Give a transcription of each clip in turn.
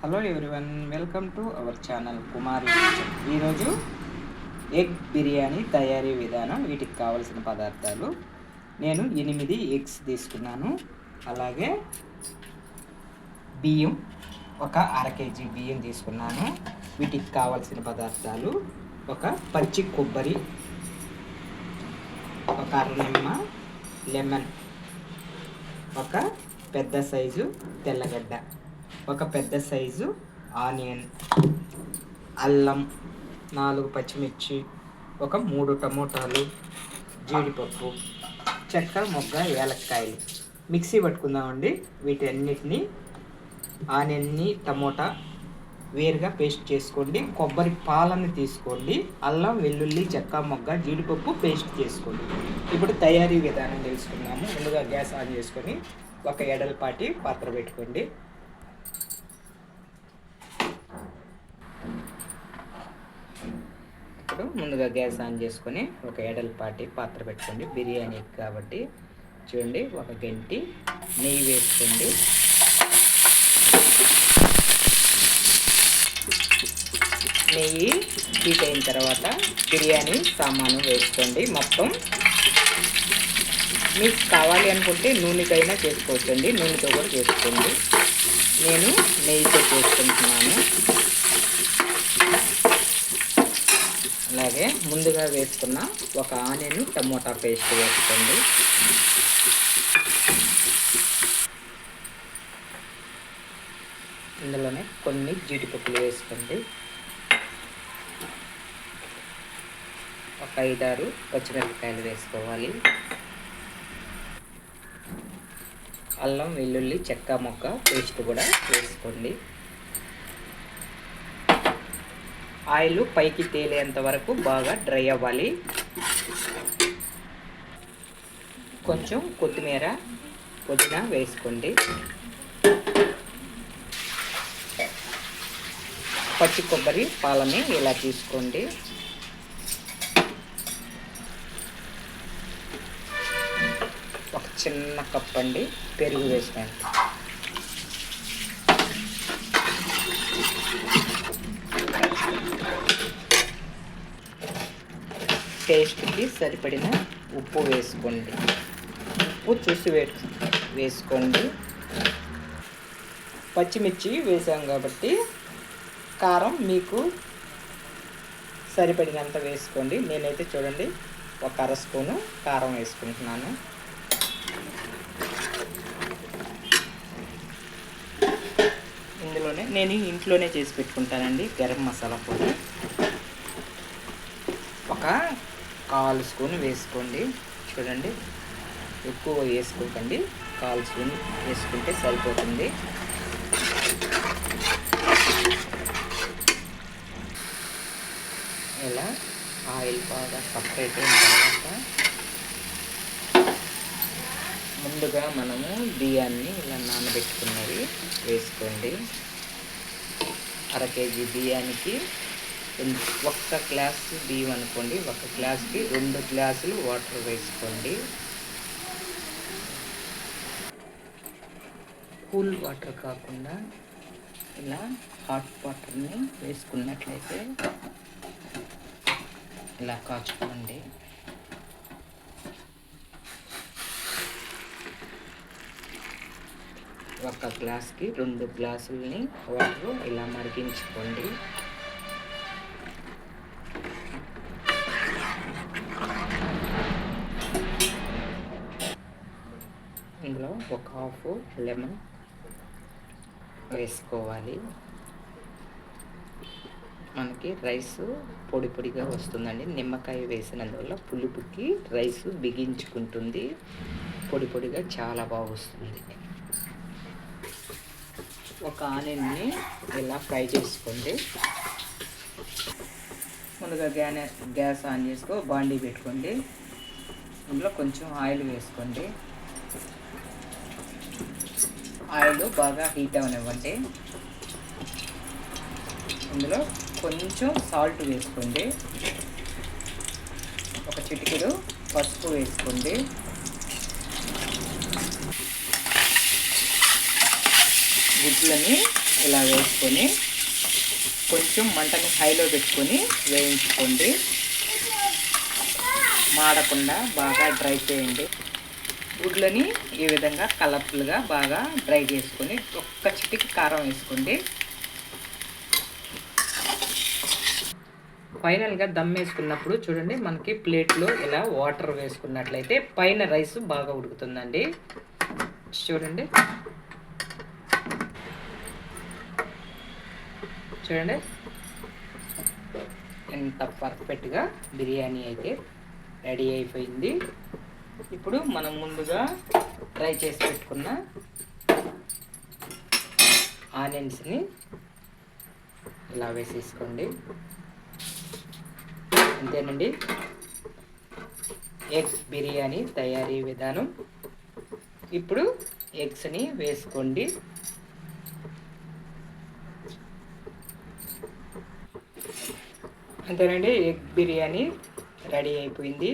Hello everyone, welcome to our channel Kumar kitchen. ఈరోజు egg biryani తయారీ విధానం. వీటికి కావలసిన పదార్థాలు: నేను 8 ఎగ్స్ తీసుకున్నాను. అలాగే బియ్యం, ఒక అర కేజీ బియ్యం తీసుకున్నాను. వీటికి కావలసిన పదార్థాలు: ఒక పచ్చి కొబ్బరి, ఒక అర నిమ్మ లెమన్, ఒక పెద్ద సైజు తెల్లగడ్డ, ఒక పెద్ద సైజు ఆనియన్, అల్లం, 4 పచ్చిమిర్చి, ఒక 3 టమోటాలు, జీడిపప్పు, చెక్క, మొగ్గ, యాలక్కాయలు. మిక్సీ పట్టుకుందామండి. వీటన్నిటిని, ఆనియన్ని, టమోటా వేరుగా పేస్ట్ చేసుకోండి. కొబ్బరి పాలని తీసుకోండి. అల్లం, వెల్లుల్లి, చెక్క, మొగ్గ, జీడిపప్పు పేస్ట్ చేసుకోండి. ఇప్పుడు తయారీ విధానం తెలుసుకున్నాము. ముందుగా గ్యాస్ ఆన్ చేసుకొని ఒక ఎడలపాటి పాత్ర పెట్టుకోండి. ఇప్పుడు ముందుగా గ్యాస్ ఆన్ చేసుకొని ఒక ఎడలపాటి పాత్ర పెట్టుకోండి. బిర్యానీ కాబట్టి చూడండి, ఒక గంటి నెయ్యి వేసుకోండి. నెయ్యి హీట్ అయిన తర్వాత బిర్యానీ సామాను వేసుకోండి. మొత్తం మీకు కావాలి అనుకుంటే నూనెకైనా చేసుకోవచ్చండి, నూనెతో కూడా చేసుకోండి. నేను నెయ్యితో చేసుకుంటున్నాను. అలాగే ముందుగా వేసుకున్న ఒక ఆనియన్, టమోటా పేస్ట్ వేసుకోండి. ఇందులోనే కొన్ని జీడిపప్పులు వేసుకోండి. ఒక 5-6 పచ్చిమిరపకాయలు వేసుకోవాలి. అల్లం, వెల్లుల్లి, చెక్క, మొక్క పేస్ట్ కూడా వేసుకోండి. ఆయిల్ పైకి తేలేంత వరకు బాగా డ్రై అవ్వాలి. కొంచెం కొత్తిమీర, పుదీనా వేసుకోండి. పచ్చి కొబ్బరి పాలని ఇలా తీసుకోండి. ఒక చిన్న కప్ అండి పెరుగు వేసుకోండి. టేస్ట్కి సరిపడిన ఉప్పు వేసుకోండి. ఉప్పు చూసి వేసుకోండి. పచ్చిమిర్చి వేసాం కాబట్టి కారం మీకు సరిపడినంత వేసుకోండి. నేనైతే చూడండి, ఒక అర స్పూను కారం వేసుకుంటున్నాను. నేను ఇంట్లోనే చేసి పెట్టుకుంటానండి గరం మసాలా పొడి. ఒక 1/4 స్పూన్ వేసుకోండి. చూడండి, ఎక్కువ వేసుకోకండి, 1/4 స్పూన్ వేసుకుంటే సరిపోతుంది. ఇలా ఆయిల్ బాగా సపరేట్ అయిన తర్వాత ముందుగా మనము బియ్యాన్ని ఇలా నానబెట్టుకున్నవి వేసుకోండి. అర కేజీ బియ్యానికి 1 గ్లాసు బియ్యం అనుకోండి, 1 గ్లాసుకి 2 గ్లాసులు వాటర్ వేసుకోండి. కూల్ వాటర్ కాకుండా ఇలా హాట్ వాటర్ని వేసుకున్నట్లయితే ఇలా కాచుకోండి. ఒక గ్లాస్కి 2 గ్లాసులని వాటర్ ఇలా మరిగించుకోండి. ఇందులో ఒక హాఫ్ లెమన్ వేసుకోవాలి. మనకి రైస్ పొడి పొడిగా వస్తుందండి. నిమ్మకాయ వేసినందువల్ల పులుపుకి రైస్ బిగించుకుంటుంది. పొడి పొడిగా చాలా బాగా వస్తుంది. ఒక ఆనియన్ని ఇలా ఫ్రై చేసుకోండి. ముందుగా గ్యాస్ ఆన్ చేసుకో, బాండీ పెట్టుకోండి. ఇందులో కొంచెం ఆయిల్ వేసుకోండి. ఆయిల్ బాగా హీట్ అవనివ్వండి. ఇందులో కొంచెం సాల్ట్ వేసుకోండి. ఒక చిటికెడు పసుపు వేసుకోండి. గుడ్లని ఇలా వేసుకొని కొంచెం మంటని హైలో పెట్టుకొని వేయించుకోండి. మాడకుండా బాగా డ్రై చేయండి. గుడ్లని ఈ విధంగా కలర్ఫుల్గా బాగా డ్రై చేసుకొని ఒక్క చిటికి కారం వేసుకోండి. ఫైనల్గా దమ్ వేసుకున్నప్పుడు చూడండి, మనకి ప్లేట్లో ఇలా వాటర్ వేసుకున్నట్లయితే పైన రైస్ బాగా ఉడుకుతుందండి. చూడండి చూడండి ఎంత పర్ఫెక్ట్గా బిర్యానీ అయితే రెడీ అయిపోయింది. ఇప్పుడు మనం ముందుగా ఫ్రై చేసి పెట్టుకున్న ఆనియన్స్ని ఇలా వేసేసుకోండి. అంతేనండి, ఎగ్ బిర్యానీ తయారీ విధానం. ఇప్పుడు ఎగ్స్ని వేసుకోండి. అంతేనండి, ఎగ్ బిర్యానీ రెడీ అయిపోయింది.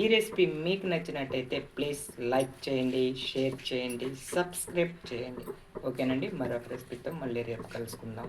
ఈ రెసిపీ మీకు నచ్చినట్టయితే ప్లీజ్ లైక్ చేయండి, షేర్ చేయండి, సబ్స్క్రైబ్ చేయండి. ఓకేనండి, మరొక రెసిపీతో మళ్ళీ రేపు కలుసుకుందాం.